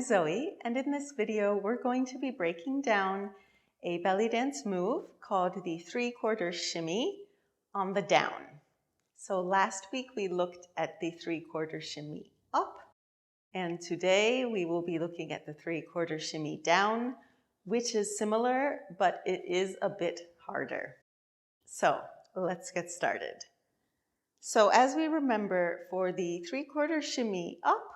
Zoe, and in this video we're going to be breaking down a belly dance move called the 3/4 shimmy on the down. So last week we looked at the 3/4 shimmy up, and today we will be looking at the 3/4 shimmy down, which is similar, but it is a bit harder. So let's get started. So as we remember, for the 3/4 shimmy up,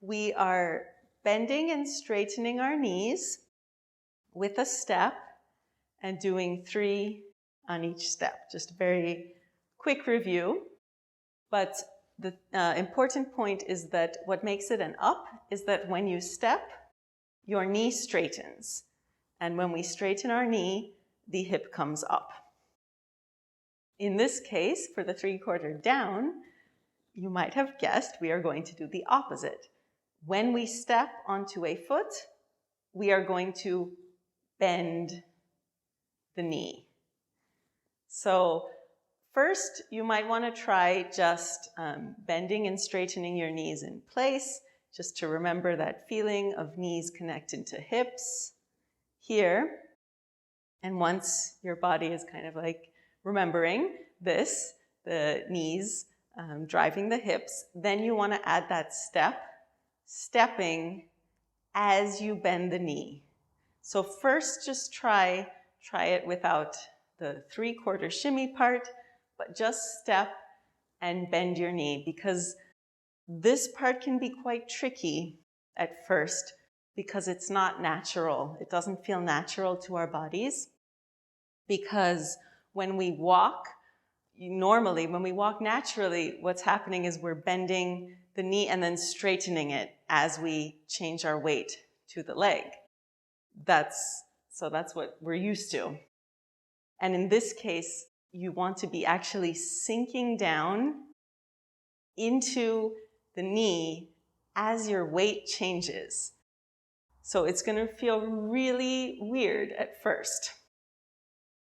we are bending and straightening our knees with a step and doing 3 on each step. Just a very quick review. But the important point is that what makes it an up is that when you step, your knee straightens. And when we straighten our knee, the hip comes up. In this case, for the 3/4 down, you might have guessed we are going to do the opposite. When we step onto a foot, we are going to bend the knee. So first, you might want to try just bending and straightening your knees in place, just to remember that feeling of knees connected to hips here. And once your body is kind of like remembering this, the knees driving the hips, then you want to add that step, stepping as you bend the knee. So first just try it without the 3/4 shimmy part, but just step and bend your knee, because this part can be quite tricky at first because it's not natural. It doesn't feel natural to our bodies, because when we walk, normally when we walk naturally, what's happening is we're bending the knee and then straightening it as we change our weight to the leg. That's what we're used to. And in this case, you want to be actually sinking down into the knee as your weight changes. So it's going to feel really weird at first.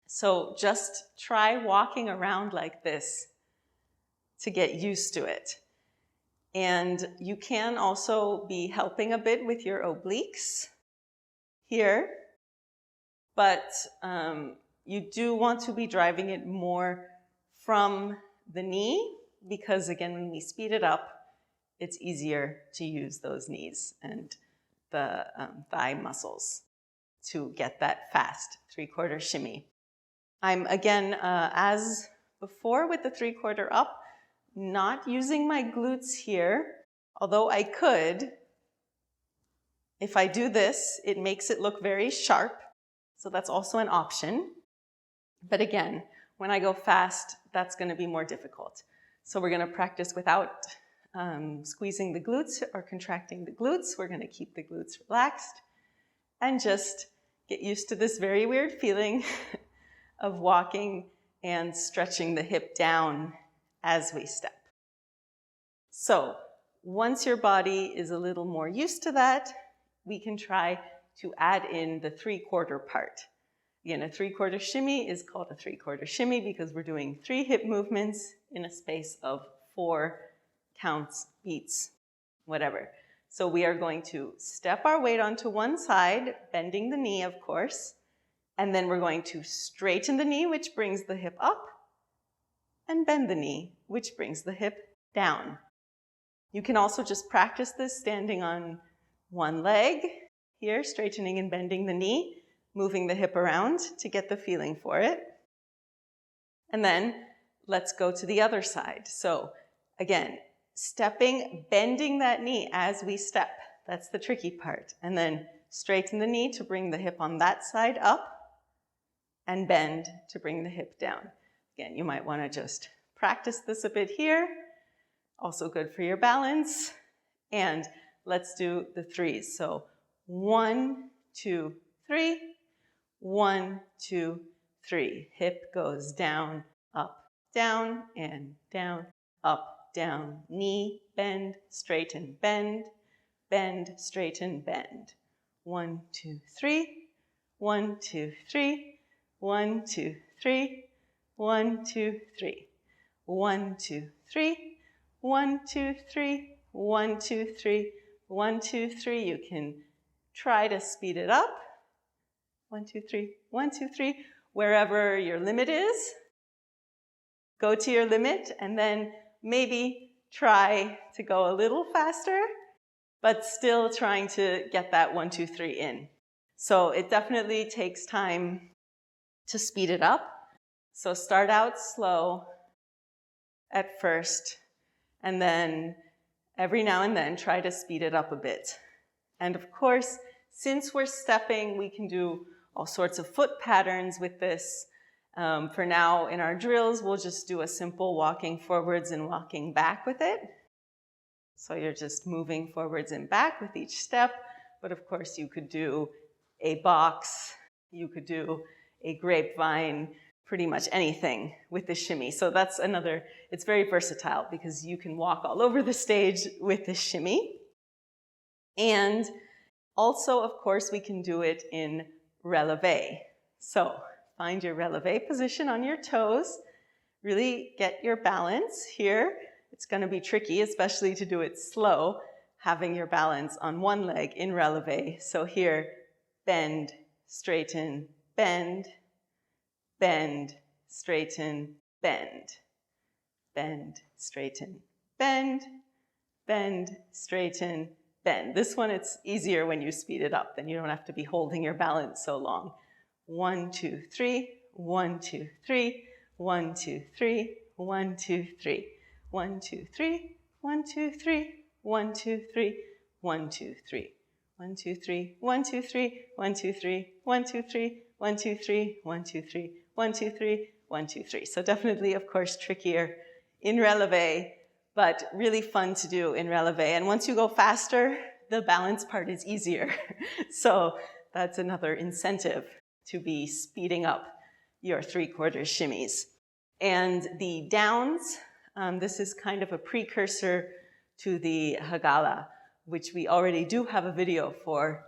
So just try walking around like this to get used to it. And you can also be helping a bit with your obliques here, but you do want to be driving it more from the knee, because again, when we speed it up, it's easier to use those knees and the thigh muscles to get that fast 3/4 shimmy. I'm again, as before with the 3/4 up, not using my glutes here, although I could. If I do this, it makes it look very sharp, so that's also an option. But again, when I go fast, that's going to be more difficult. So we're going to practice without squeezing the glutes or contracting the glutes. We're going to keep the glutes relaxed and just get used to this very weird feeling of walking and stretching the hip down as we step. So once your body is a little more used to that, we can try to add in the 3/4 part. Again, a 3/4 shimmy is called a 3/4 shimmy because we're doing 3 hip movements in a space of 4 counts, beats, whatever. So we are going to step our weight onto one side, bending the knee, of course, and then we're going to straighten the knee, which brings the hip up, and bend the knee, which brings the hip down. You can also just practice this standing on one leg here, straightening and bending the knee, moving the hip around to get the feeling for it. And then let's go to the other side. So again, stepping, bending that knee as we step. That's the tricky part. And then straighten the knee to bring the hip on that side up, and bend to bring the hip down. Again, you might want to just practice this a bit here. Also good for your balance. And let's do the 3s. So 1, 2, 3. 1, 2, 3. Hip goes down, and down, up, down. Knee, bend, straighten, bend, bend, straighten, bend. 1, 2, 3. 1, 2, 3. 1, 2, 3. 1, 2, 3. 1, 2, 3. 1, 2, 3. 1, 2, 3. 1, 2, 3. You can try to speed it up. 1, 2, 3, 1, 2, 3. Wherever your limit is, go to your limit, and then maybe try to go a little faster, but still trying to get that 1, 2, 3 in. So it definitely takes time to speed it up. So start out slow at first, and then every now and then try to speed it up a bit. And of course, since we're stepping, we can do all sorts of foot patterns with this. For now, in our drills, we'll just do a simple walking forwards and walking back with it. So you're just moving forwards and back with each step. But of course, you could do a box, you could do a grapevine, pretty much anything with the shimmy. So that's another, it's very versatile because you can walk all over the stage with the shimmy. And also, of course, we can do it in releve. So find your releve position on your toes. Really get your balance here. It's going to be tricky, especially to do it slow, having your balance on one leg in releve. So here, bend, straighten, bend, bend, straighten, bend, bend, straighten, bend, bend, straighten, bend. This one, it's easier when you speed it up, then you don't have to be holding your balance so long. 1, 2, 3, 1, 2, 3, 1, 2, 3, 1, 2, 3, 1, 2, 3, 1, 2, 3, 1, 2, 3, 1, 2, 3, 1, 2, 3, 1, 2, 3, 1, 2, 3, 1, 2, 3, 1, 2, 3, 1, 2, 3, 1, 2, 3, 1, 2, 3. So definitely, of course, trickier in releve, but really fun to do in releve. And once you go faster, the balance part is easier. So that's another incentive to be speeding up your 3/4 shimmies. And the downs, this is kind of a precursor to the hagala, which we already do have a video for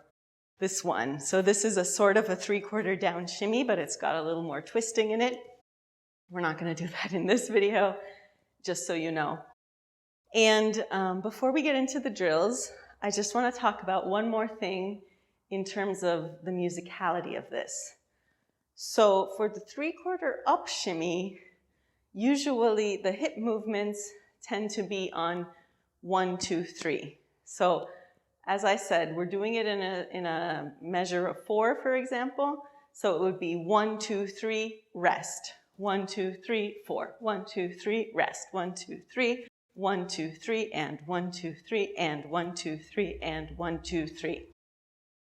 this one. So this is a sort of a 3/4 down shimmy, but it's got a little more twisting in it. We're not going to do that in this video, just so you know. And before we get into the drills, I just want to talk about one more thing in terms of the musicality of this. So for the 3/4 up shimmy, usually the hip movements tend to be on 1, 2, 3. So as I said, we're doing it in a measure of 4, for example. So it would be 1, 2, 3, rest. 1, 2, 3, 4. 1, 2, 3, rest. 1, 2, 3, 1, 2, 3, and 1, 2, 3, and 1, 2, 3, and 1, 2, 3.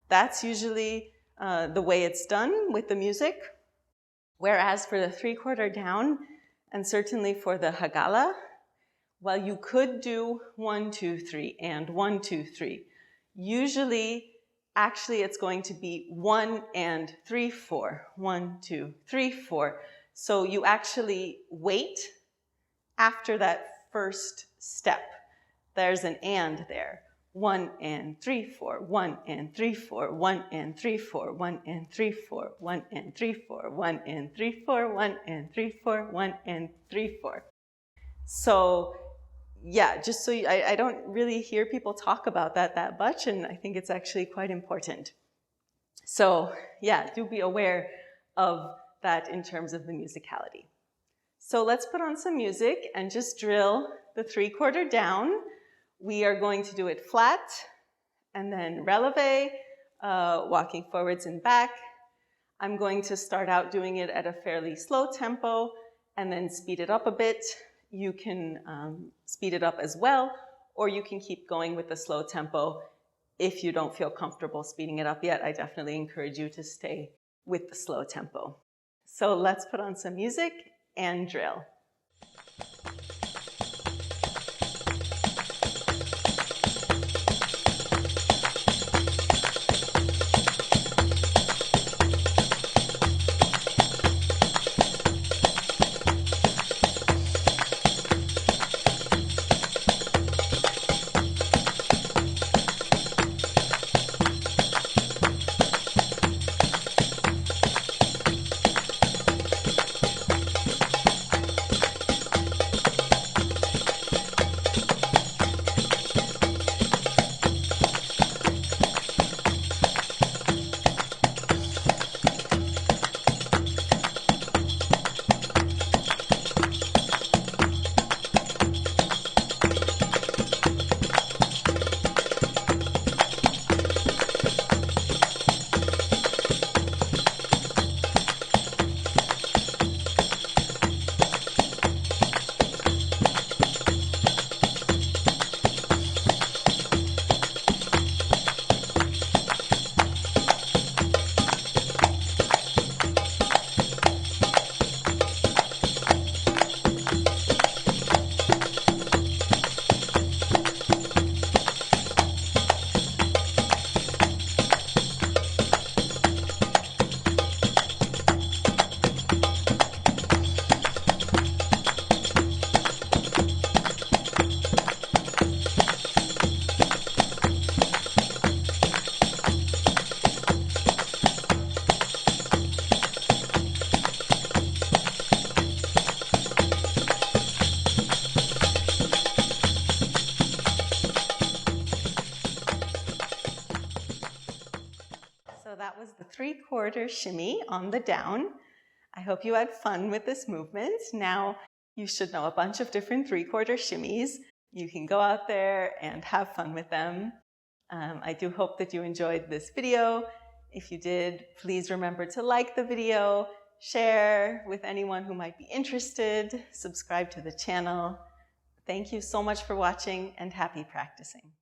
That's usually the way it's done with the music. Whereas for the 3/4 down, and certainly for the hagala, while you could do 1, 2, 3, and 1, 2, 3, usually, actually, it's going to be 1 and 3, 4. 1, 2, 3, 4. So you actually wait after that first step. There's an and there. 1 and 3, 4. 1 and 3, 4. 1 and 3, 4. 1 and 3, 4. 1 and 3, 4. 1 and 3, 4. 1 and 3, 4. 1 and 3, 4. So yeah, just so I don't really hear people talk about that much, and I think it's actually quite important. So yeah, do be aware of that in terms of the musicality. So let's put on some music and just drill the 3/4 down. We are going to do it flat, and then releve, walking forwards and back. I'm going to start out doing it at a fairly slow tempo, and then speed it up a bit. You can speed it up as well, or you can keep going with the slow tempo. If you don't feel comfortable speeding it up yet, I definitely encourage you to stay with the slow tempo. So let's put on some music and drill. 3/4 shimmy on the down. I hope you had fun with this movement. Now you should know a bunch of different 3/4 shimmies. You can go out there and have fun with them. I do hope that you enjoyed this video. If you did, please remember to like the video, share with anyone who might be interested, subscribe to the channel. Thank you so much for watching and happy practicing.